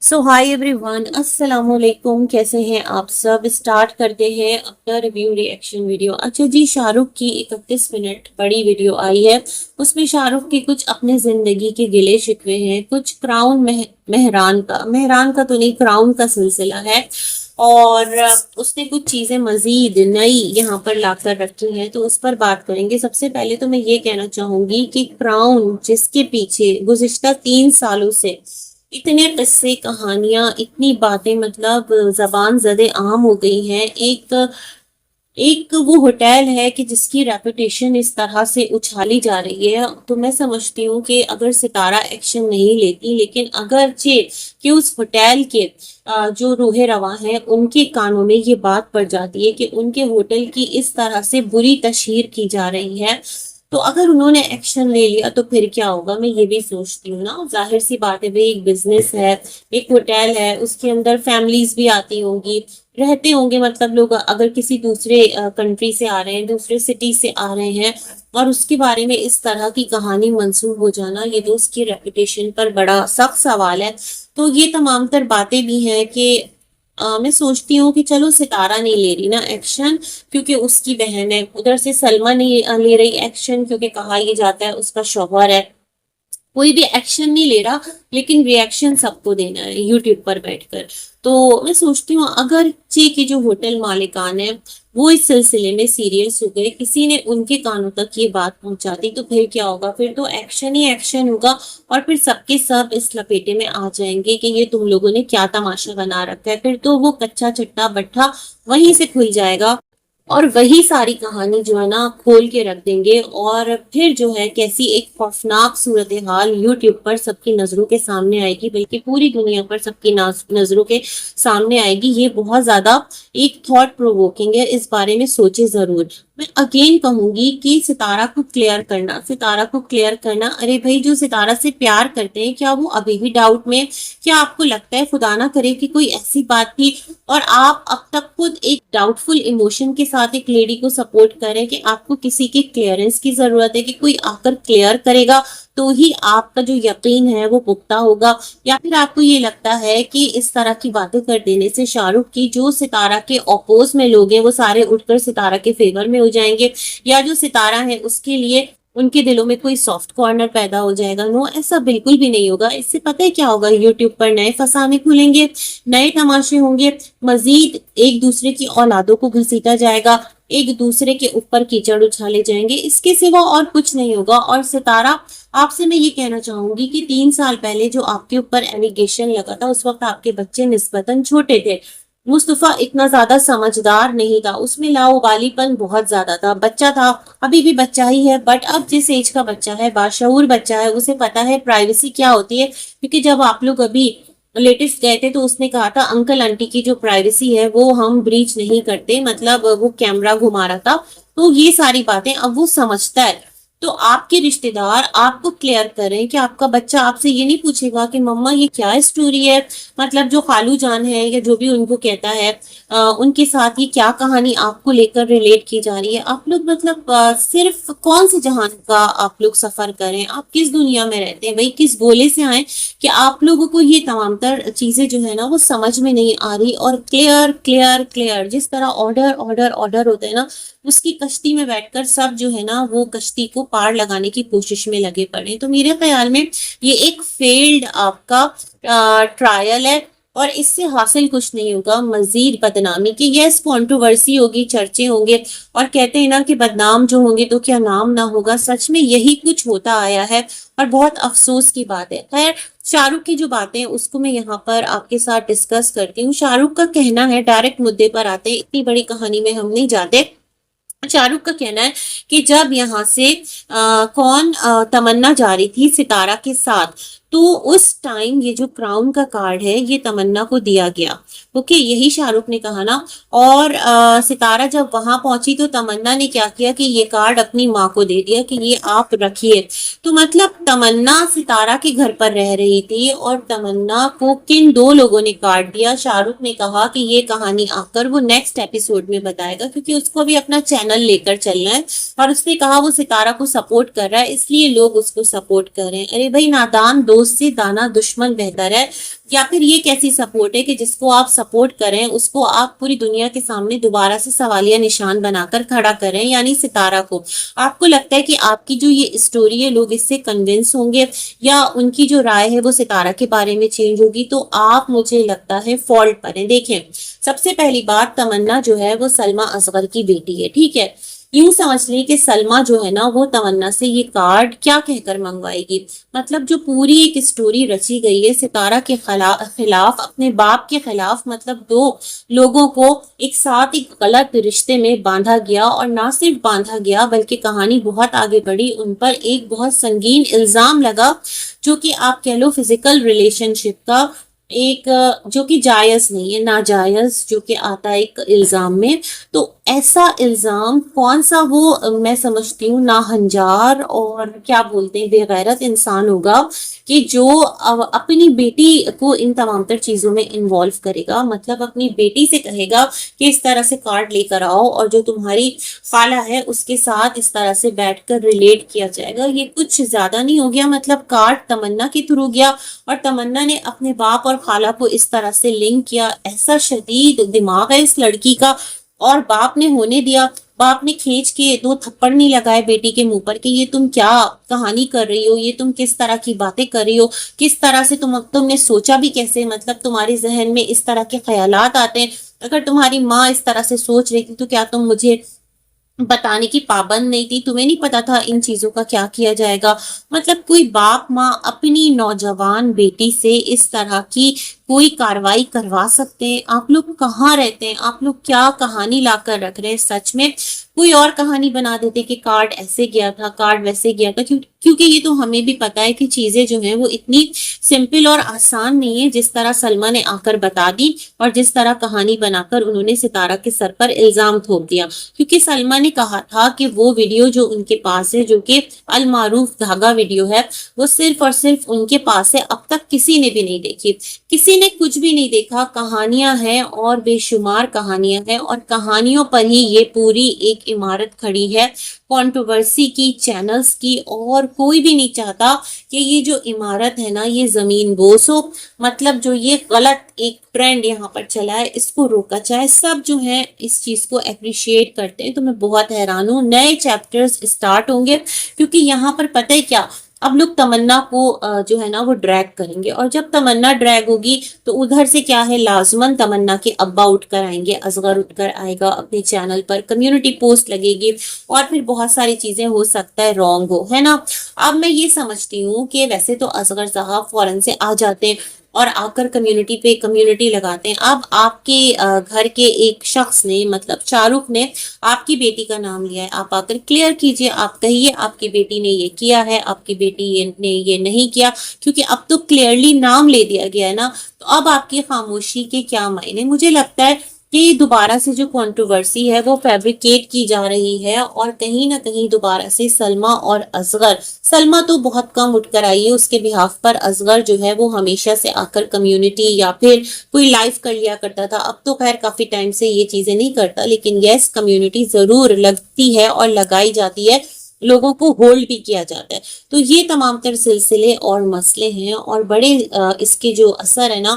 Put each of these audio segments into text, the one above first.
सो hi everyone, अस्सलाम वालेकुम। कैसे हैं आप सब। स्टार्ट करते हैं अपना रिव्यू रिएक्शन वीडियो। अच्छा जी, शाहरुख की 31 मिनट बड़ी वीडियो आई है। उसमें शाहरुख के कुछ अपने जिंदगी के गिले शिकवे हैं, कुछ मेहरान का तो नहीं, क्राउन का सिलसिला है। और उसने कुछ चीजें मजीद नई यहाँ पर लाकर रखी हैं, तो उस पर बात करेंगे। सबसे पहले तो मैं ये कहना चाहूंगी कि क्राउन जिसके पीछे गुज़िश्ता 3 सालों से इतने किस्से कहानियां, इतनी बातें, मतलब जबान ज़दे आम हो गई हैं। एक एक वो होटल है कि जिसकी रेपुटेशन इस तरह से उछाली जा रही है, तो मैं समझती हूँ कि अगर सितारा एक्शन नहीं लेती, लेकिन अगरचे कि उस होटल के जो रूहे रवा हैं उनके कानों में ये बात पड़ जाती है कि उनके होटल की इस तरह से बुरी तशहीर की जा रही है, तो अगर उन्होंने एक्शन ले लिया तो फिर क्या होगा। मैं ये भी सोचती हूँ ना, जाहिर सी बात है भाई, एक बिजनेस है, एक होटल है, उसके अंदर फैमिलीज भी आती होंगी, रहते होंगे, मतलब लोग अगर किसी दूसरे कंट्री से आ रहे हैं, दूसरे सिटी से आ रहे हैं, और उसके बारे में इस तरह की कहानी मंसूब हो जाना, ये तो उसकी रेपुटेशन पर बड़ा सख्त सवाल है। तो ये तमाम तर बातें भी हैं कि मैं सोचती हूँ कि चलो सितारा नहीं ले रही ना एक्शन, क्योंकि उसकी बहन है। उधर से सलमा नहीं ले रही एक्शन, क्योंकि कहा यह जाता है उसका शौहर है। कोई भी एक्शन नहीं ले रहा, लेकिन रिएक्शन सबको देना है यूट्यूब पर बैठकर। तो मैं सोचती हूँ अगर चे के जो होटल मालिकान है वो इस सिलसिले में सीरियस हो गए, किसी ने उनके कानों तक ये बात पहुंचा दी, तो फिर क्या होगा। फिर तो एक्शन ही एक्शन होगा, और फिर सबके सब इस लपेटे में आ जाएंगे कि ये तुम लोगों ने क्या तमाशा बना रखा है। फिर तो वो कच्चा चट्टा बट्ठा वहीं से खुल जाएगा, और वही सारी कहानी जो है ना खोल के रख देंगे, और फिर जो है कैसी एक खौफनाक सूरत हाल यूट्यूब पर सबकी नजरों के सामने आएगी, बल्कि पूरी दुनिया पर सबकी नजरों के सामने आएगी। ये बहुत ज्यादा एक थॉट प्रोवोकिंग है, इस बारे में सोचे जरूर। मैं अगेन कहूंगी कि सितारा को क्लियर करना। अरे भाई, जो सितारा से प्यार करते हैं, क्या वो अभी भी डाउट में? क्या आपको लगता है, खुदा ना करे कि कोई ऐसी बात थी और आप अब तक खुद एक डाउटफुल इमोशन के साथ एक लेडी को सपोर्ट करें कि आपको किसी की क्लियरेंस की जरूरत है, कि कोई आकर क्लियर करेगा तो ही आपका जो यकीन है वो पुख्ता होगा? या फिर आपको ये लगता है कि इस तरह की बातें कर देने से शाहरुख की जो सितारा के अपोज में लोग हैं वो सारे उठकर सितारा के फेवर में हो जाएंगे, या जो सितारा है उसके लिए उनके दिलों में कोई सॉफ्ट कॉर्नर पैदा हो जाएगा? नो, ऐसा बिल्कुल भी नहीं होगा। इससे पता है क्या होगा, यूट्यूब पर नए फसाने खुलेंगे, नए तमाशे होंगे, मजीद एक दूसरे की औलादों को घसीटा जाएगा, एक दूसरे के ऊपर कीचड़ उछाले जाएंगे, इसके सिवा और कुछ नहीं होगा। और सितारा, आपसे मैं ये कहना चाहूंगी कि 3 साल पहले जो आपके ऊपर एलिगेशन लगा था, उस वक्त आपके बच्चे निस्बतन छोटे थे। मुस्तफा इतना ज्यादा समझदार नहीं था, उसमें लाओबालीपन बहुत ज्यादा था, बच्चा था, अभी भी बच्चा ही है, बट अब जिस एज का बच्चा है, बाशऊर बच्चा है, उसे पता है प्राइवेसी क्या होती है। क्योंकि जब आप लोग अभी लेटेस्ट गए थे तो उसने कहा था अंकल आंटी की जो प्राइवेसी है वो हम ब्रीच नहीं करते, मतलब वो कैमरा घुमा रहा था। तो ये सारी बातें अब वो समझता है। तो आपके रिश्तेदार आपको क्लियर करें कि आपका बच्चा आपसे ये नहीं पूछेगा कि मम्मा ये क्या स्टोरी है, मतलब जो खालू जान है या जो भी उनको कहता है उनके साथ ये क्या कहानी आपको लेकर रिलेट की जा रही है। आप लोग मतलब सिर्फ कौन से जहान का आप लोग सफर करें, आप किस दुनिया में रहते हैं भाई, किस गोले से आए कि आप लोगों को ये तमाम तर चीजें जो है ना वो समझ में नहीं आ रही। और क्लियर क्लियर क्लियर, जिस तरह ऑर्डर ऑर्डर ऑर्डर होता है ना, उसकी कश्ती में बैठकर सब जो है ना वो कश्ती को पार लगाने की कोशिश में लगे पड़े। तो मेरे ख्याल में ये एक फेल्ड आपका ट्रायल है, और इससे हासिल कुछ नहीं होगा, मजीद बदनामी की। यस, कंट्रोवर्सी होगी, चर्चे होंगे, और कहते हैं ना कि बदनाम जो होंगे तो क्या नाम ना होगा। सच में यही कुछ होता आया है, और बहुत अफसोस की बात है। खैर, शाहरुख की जो बातें हैं उसको मैं यहाँ पर आपके साथ डिस्कस करती हूँ। शाहरुख का कहना है, डायरेक्ट मुद्दे पर आते हैं, इतनी बड़ी कहानी में हम नहीं जाते। शाहरुख का कहना है कि जब यहाँ से तमन्ना जा रही थी सितारा के साथ, तो उस टाइम ये जो क्राउन का कार्ड है ये तमन्ना को दिया गया। ओके, यही शाहरुख ने कहा ना। और सितारा जब वहां पहुंची तो तमन्ना ने क्या किया कि ये कार्ड अपनी माँ को दे दिया कि ये आप रखिए। तो मतलब तमन्ना सितारा के घर पर रह रही थी, और तमन्ना को किन दो लोगों ने कार्ड दिया? शाहरुख ने कहा कि ये कहानी आकर वो नेक्स्ट एपिसोड में बताएगा, क्योंकि उसको भी अपना चैनल लेकर चलना है, और उसने कहा वो सितारा को सपोर्ट कर रहा है इसलिए लोग उसको सपोर्ट कर रहे हैं। अरे भाई नादान, दो دوست سے دانا دشمن بہتر ہے، یا پھر یہ کیسی سپورٹ ہے کہ جس کو آپ سپورٹ کریں اس کو آپ پوری دنیا کے سامنے دوبارہ سے سوالیہ نشان بنا کر کھڑا کریں، یعنی ستارہ کو۔ آپ کو لگتا ہے کہ آپ کی جو یہ اسٹوری ہے لوگ اس سے کنونس ہوں گے یا ان کی جو رائے ہے وہ ستارہ کے بارے میں چینج ہوگی؟ تو آپ مجھے لگتا ہے فالٹ پر ہیں۔ دیکھیں، سب سے پہلی بات، تمنا جو ہے وہ سلمیٰ اصغر کی بیٹی ہے، ٹھیک ہے؟ یوں سمجھ لیں کہ سلمیٰ جو ہے نا وہ تمنا سے یہ کارڈ کیا کہہ کر منگوائے گی، مطلب جو پوری ایک اسٹوری رچی گئی ہے ستارہ کے خلاف، اپنے باپ کے خلاف، مطلب دو لوگوں کو ایک ساتھ ایک غلط رشتے میں باندھا گیا، اور نہ صرف باندھا گیا بلکہ کہانی بہت آگے بڑھی، ان پر ایک بہت سنگین الزام لگا جو کہ آپ کہہ لو فزیکل ریلیشن شپ کا ایک، جو کہ جائز نہیں ہے، ناجائز جو کہ آتا ہے ایک الزام میں۔ تو ایسا الزام کون سا وہ میں سمجھتی ہوں ناہنجار اور کیا بولتے ہیں بے غیرت انسان ہوگا کہ جو اپنی بیٹی کو ان تمام تر چیزوں میں انوالو کرے گا، مطلب اپنی بیٹی سے کہے گا کہ اس طرح سے کارڈ لے کر آؤ اور جو تمہاری خالہ ہے اس کے ساتھ اس طرح سے بیٹھ کر ریلیٹ کیا جائے گا۔ یہ کچھ زیادہ نہیں ہو گیا؟ مطلب کارڈ تمنا کے تھرو گیا اور تمنا نے اپنے باپ اور خالہ کو اس طرح سے لنک کیا۔ ایسا شدید دماغ ہے اس لڑکی کا، اور باپ نے ہونے دیا، باپ نے کھینچ کے 2 تھپڑ نہیں لگائے بیٹی کے منہ پر کہ یہ تم کیا کہانی کر رہی ہو، یہ تم کس طرح کی باتیں کر رہی ہو، کس طرح سے تم نے سوچا بھی کیسے، مطلب تمہارے ذہن میں اس طرح کے خیالات آتے ہیں؟ اگر تمہاری ماں اس طرح سے سوچ رہی تھی تو کیا تم مجھے بتانے کی پابند نہیں تھی؟ تمہیں نہیں پتا تھا ان چیزوں کا کیا کیا جائے گا؟ مطلب کوئی باپ ماں اپنی نوجوان بیٹی سے اس طرح کی کوئی کاروائی کروا سکتے ہیں؟ آپ لوگ کہاں رہتے ہیں؟ آپ لوگ کیا کہانی لا کر رکھ رہے ہیں؟ سچ میں کوئی اور کہانی بنا دیتے کہ کارڈ ایسے گیا تھا، کارڈ ویسے گیا تھا، کیونکہ یہ تو ہمیں بھی پتا ہے کہ چیزیں جو ہیں وہ اتنی سمپل اور آسان نہیں ہے جس طرح سلمیٰ نے آ کر بتا دی اور جس طرح کہانی بنا کر انہوں نے ستارہ کے سر پر الزام تھوپ دیا۔ کیونکہ سلمیٰ نے کہا تھا کہ وہ ویڈیو جو ان کے پاس ہے، جو کہ المعروف دھاگا ویڈیو ہے، وہ صرف اور صرف ان کے پاس ہے، اب تک کسی نے بھی نہیں دیکھی، کسی نے کچھ بھی نہیں دیکھا۔ کہانیاں ہیں اور بے شمار کہانیاں ہیں، اور کہانیوں پر ہی یہ پوری ایک عمارت کھڑی ہے کنٹروورسی کی، چینلز کی، اور کوئی بھی نہیں چاہتا کہ یہ جو عمارت ہے نا یہ زمین بوس ہو، مطلب جو یہ غلط ایک ٹرینڈ یہاں پر چلا ہے اس کو روکا جائے۔ سب جو ہیں اس چیز کو اپریشیٹ کرتے ہیں، تو میں بہت حیران ہوں۔ نئے چیپٹرز اسٹارٹ ہوں گے کیونکہ یہاں پر پتہ ہے کیا، اب لوگ تمنا کو جو ہے نا وہ ڈریگ کریں گے، اور جب تمنا ڈریگ ہوگی تو ادھر سے کیا ہے، لازماً تمنا کے ابا اٹھ کر آئیں گے، اصغر اٹھ کر آئے گا اپنے چینل پر، کمیونٹی پوسٹ لگے گی، اور پھر بہت ساری چیزیں ہو سکتا ہے رانگ ہو، ہے نا۔ اب میں یہ سمجھتی ہوں کہ ویسے تو اصغر صاحب فوراً سے آ جاتے ہیں اور آ کر کمیونٹی پہ کمیونٹی لگاتے ہیں۔ اب آپ کے گھر کے ایک شخص نے، مطلب شاہ رخ نے آپ کی بیٹی کا نام لیا ہے، آپ آ کر کلیئر کیجئے، آپ کہیے آپ کی بیٹی نے یہ کیا ہے، آپ کی بیٹی نے یہ نہیں کیا، کیونکہ اب تو کلیئرلی نام لے دیا گیا ہے نا۔ تو اب آپ کی خاموشی کے کیا معنی؟ مجھے لگتا ہے کہ دوبارہ سے جو کنٹروورسی ہے وہ فیبریکیٹ کی جا رہی ہے، اور کہیں نہ کہیں دوبارہ سے سلمیٰ اور اصغر، سلمیٰ تو بہت کم اٹھ کر آئی ہے اس کے بہاف پر، اصغر جو ہے وہ ہمیشہ سے آ کر کمیونٹی یا پھر کوئی لائف کر لیا کرتا تھا، اب تو خیر کافی ٹائم سے یہ چیزیں نہیں کرتا، لیکن یس کمیونٹی ضرور لگتی ہے اور لگائی جاتی ہے، لوگوں کو ہولڈ بھی کیا جاتا ہے۔ تو یہ تمام تر سلسلے اور مسئلے ہیں، اور بڑے اس کے جو اثر ہے نا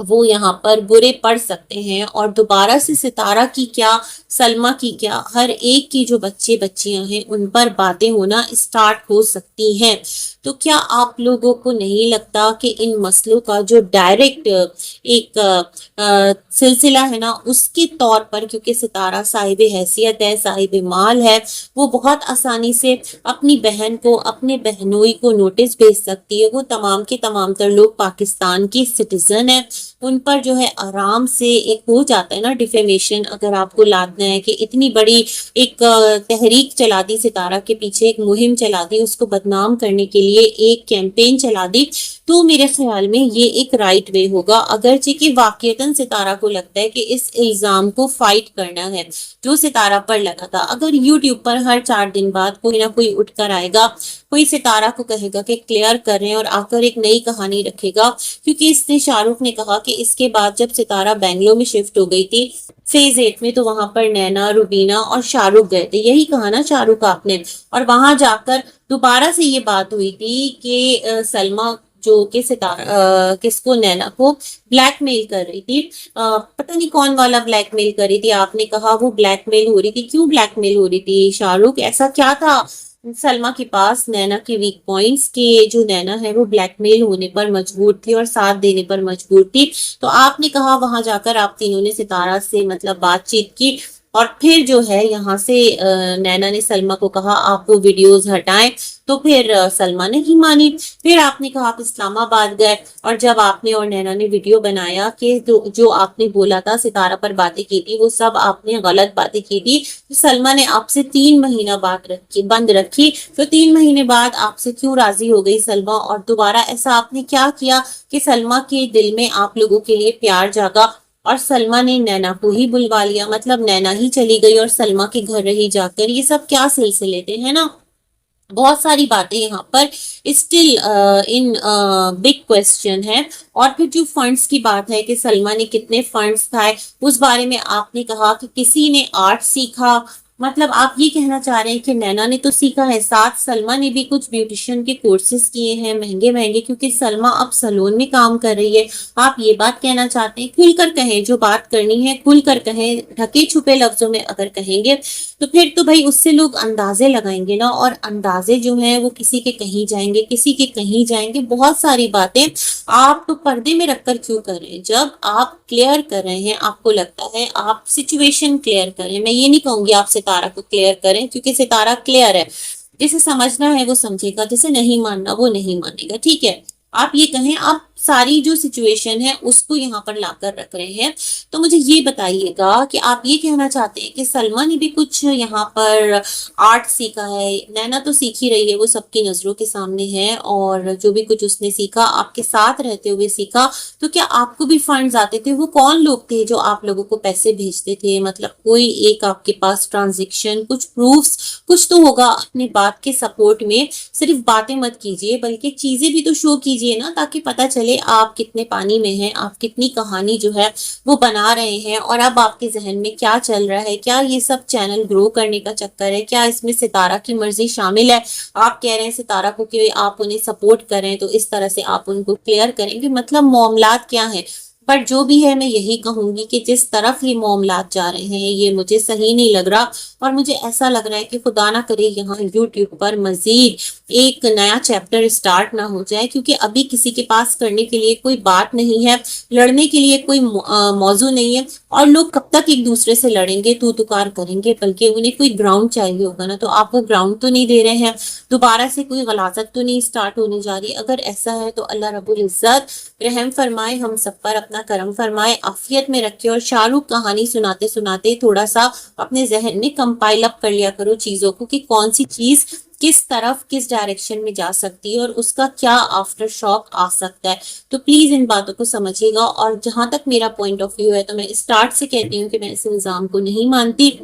وہ یہاں پر برے پڑ سکتے ہیں، اور دوبارہ سے ستارہ کی کیا، سلمیٰ کی کیا، ہر ایک کی جو بچے بچیاں ہیں ان پر باتیں ہونا اسٹارٹ ہو سکتی ہیں۔ تو کیا آپ لوگوں کو نہیں لگتا کہ ان مسئلوں کا جو ڈائریکٹ ایک سلسلہ ہے نا اس کے طور پر، کیونکہ ستارہ صاحب حیثیت ہے، صاحب مال ہے، وہ بہت آسانی سے اپنی بہن کو، اپنے بہنوئی کو نوٹس بھیج سکتی ہے، وہ تمام کے تمام تر لوگ پاکستان کی سٹیزن ہیں، ان پر جو ہے آرام سے ایک ہو جاتا ہے نا ڈیفیمیشن، اگر آپ کو لادنا ہے کہ اتنی بڑی ایک تحریک چلا دی، ستارہ کے پیچھے ایک مہم چلا دی، اس کو بدنام کرنے کے لیے ایک کیمپین چلا دی، تو میرے خیال میں یہ ایک رائٹ وے ہوگا، اگرچہ کہ واقعتاً ستارہ کو لگتا ہے کہ اس الزام کو فائٹ کرنا ہے جو ستارہ پر لگا تھا۔ اگر یوٹیوب پر ہر 4 دن بعد کوئی نہ کوئی اٹھ کر آئے گا، کوئی ستارہ کو کہے گا کہ کلیئر کر رہے ہیں، اور آ کر ایک نئی کہانی رکھے گا، کیونکہ اس نے شاہ رخ نے کہا کہ اس کے بعد جب ستارہ بنگلور میں شفٹ ہو گئی تھی فیز 8 میں، تو وہاں پر نینا، روبینہ اور شاہ رخ گئے تھے، یہی کہا نا شاہ رخ آپ نے، اور وہاں جا کر دوبارہ سے یہ بات ہوئی تھی کہ سلمیٰ جو کہ सितारा किस को, नैना को ब्लैकमेल कर रही थी। पता नहीं कौन वाला ब्लैकमेल कर रही थी, आपने कहा वो ब्लैकमेल हो रही थी, क्यों ब्लैकमेल हो रही थी शाहरुख, ऐसा क्या था सलमा के पास नैना के वीक पॉइंट्स के जो नैना है वो ब्लैकमेल होने पर मजबूर थी और साथ देने पर मजबूर थी। तो आपने कहा वहां जाकर आप तीनों ने सितारा से मतलब बातचीत की, और फिर जो है यहाँ से नैना ने सलमा को कहा आप वो वीडियोस हटाएं, तो फिर सलमा ने ही मानी। फिर आपने कहा आप इस्लामाबाद गए, और जब आपने और नैना ने वीडियो बनाया कि जो आपने बोला था सितारा पर बातें की थी वो सब आपने गलत बातें की थी, तो सलमा ने आपसे 3 महीना बात रखी, बंद रखी। तो 3 महीने बाद आपसे क्यों राजी हो गई सलमा, और दोबारा ऐसा आपने क्या किया कि सलमा के दिल में आप लोगों के लिए प्यार जागा और सलमा ने नैना को ही बुलवा लिया, मतलब नैना ही चली गई और सलमा के घर रही जाकर। ये सब क्या सिलसिले थे, है ना। बहुत सारी बातें यहाँ पर स्टिल इन बिग क्वेश्चन है। और फिर जो फंड्स की बात है कि सलमा ने कितने फंड्स खाए, उस बारे में आपने कहा कि किसी ने आर्ट सीखा, मतलब आप ये कहना चाह रहे हैं कि नैना ने तो सीखा है, साथ सलमा ने भी कुछ ब्यूटिशियन के कोर्सेज किए हैं महंगे महंगे, क्योंकि सलमा अब सलून में काम कर रही है। आप ये बात कहना चाहते हैं, खुलकर कहें, जो बात करनी है खुलकर कहें, ढके छुपे लफ्जों में अगर कहेंगे तो फिर तो भाई उससे लोग अंदाजे लगाएंगे ना, और अंदाजे जो हैं वो किसी के कहीं जाएंगे, किसी के कहीं जाएंगे, बहुत सारी बातें आप तो पर्दे में रखकर क्यों कर रहे हैं। जब आप क्लियर कर रहे हैं, आपको लगता है आप सिचुएशन क्लियर करें, मैं ये नहीं कहूंगी आप सितारा को क्लियर करें, क्योंकि सितारा क्लियर है, जिसे समझना है वो समझेगा, जिसे नहीं मानना वो नहीं मानेगा, ठीक है। आप ये कहें, आप सारी जो सिचुएशन है उसको यहाँ पर लाकर रख रहे हैं। तो मुझे ये बताइएगा कि आप ये कहना चाहते हैं कि सलमा ने भी कुछ यहाँ पर आर्ट सीखा है, नैना तो सीख ही रही है, वो सबकी नजरों के सामने है, और जो भी कुछ उसने सीखा आपके साथ रहते हुए सीखा। तो क्या आपको भी फंड्स आते थे, वो कौन लोग थे जो आप लोगों को पैसे भेजते थे, मतलब कोई एक आपके पास ट्रांजेक्शन, कुछ प्रूफ्स, कुछ तो होगा अपनी बात के सपोर्ट में। सिर्फ बातें मत कीजिए, बल्कि चीजें भी तो शो कीजिए ना, ताकि पता चले आप कितने पानी में हैं, आप कितनी कहानी जो है वो बना रहे हैं, और अब आपके जहन में क्या चल रहा है। क्या ये सब चैनल ग्रो करने का चक्कर है, क्या इसमें सितारा की मर्जी शामिल है। आप कह रहे हैं सितारा को कि आप उन्हें सपोर्ट करें, तो इस तरह से आप उनको क्लियर करेंगे, मतलब मामलात क्या है। पर जो भी है मैं यही कहूंगी कि जिस तरफ ये मामलात जा रहे हैं ये मुझे सही नहीं लग रहा, और मुझे ऐसा लग रहा है कि खुदा ना करे यहाँ यूट्यूब पर मजीद एक नया चैप्टर स्टार्ट ना हो जाए, क्योंकि अभी किसी के पास करने के लिए कोई बात नहीं है, लड़ने के लिए कोई मौजू नहीं है, और लोग कब तक एक दूसरे से लड़ेंगे, तू तुकार करेंगे, बल्कि उन्हें कोई ग्राउंड चाहिए होगा ना, तो आप वो ग्राउंड तो नहीं दे रहे हैं। दोबारा से कोई गलाजत तो नहीं स्टार्ट होने जा रही। अगर ऐसा है तो अल्लाह रब्बुल इज्जत रहम फरमाए, हम सब पर अपना करम फरमाए, आफियत में रखे, और शाहरुख कहानी सुनाते सुनाते थोड़ा सा अपने जहन में कंपाइल अप कर लिया करो चीजों को, कि कौन सी चीज किस तरफ किस डायरेक्शन में जा सकती है और उसका क्या आफ्टर शॉक आ सकता है। तो प्लीज इन बातों को समझिएगा। और जहां तक मेरा पॉइंट ऑफ व्यू है, तो मैं स्टार्ट से कहती हूँ कि मैं इस इल्जाम को नहीं मानती,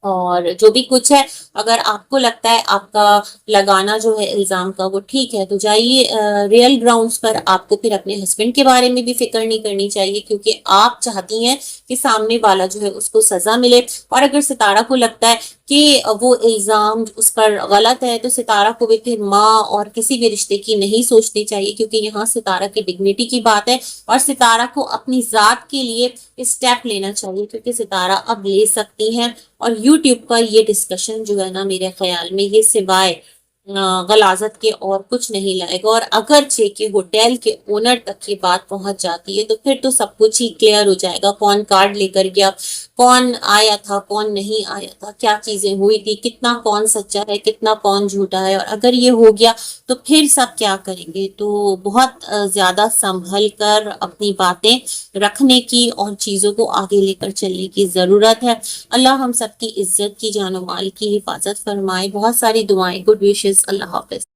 और जो भी कुछ है अगर आपको लगता है आपका लगाना जो है इल्जाम का वो ठीक है, तो जाइए रियल ग्राउंड्स पर। आपको फिर अपने हस्बैंड के बारे में भी फिक्र नहीं करनी चाहिए, क्योंकि आप चाहती हैं कि सामने वाला जो है उसको सजा मिले। और अगर सितारा को लगता है कि वो इल्जाम उस पर गलत है, तो सितारा को भी फिर माँ और किसी भी रिश्ते की नहीं सोचनी चाहिए, क्योंकि यहाँ सितारा की डिग्निटी की बात है, और सितारा को अपनी जात के लिए स्टेप लेना चाहिए, क्योंकि सितारा अब ले सकती हैं। और यूट्यूब पर ये डिस्कशन जो है ना, मेरे ख्याल में ये सिवाय गलाजत के और कुछ नहीं लाएगा। और अगर के होटल के ओनर तक ये बात पहुंच जाती है, तो फिर तो सब कुछ ही क्लियर हो जाएगा, कौन कार्ड लेकर गया, कौन आया था, कौन नहीं आया था, क्या चीजें हुई थी, कितना कौन सच्चा है, कितना कौन झूठा है। और अगर ये हो गया तो फिर सब क्या करेंगे। तो बहुत ज्यादा संभल कर अपनी बातें रखने की और चीजों को आगे लेकर चलने की जरूरत है। अल्लाह हम सबकी इज्जत की, जानो माल की हिफाजत फरमाए। बहुत सारी दुआएं, गुड विशेस। अल्लाह हाफिज।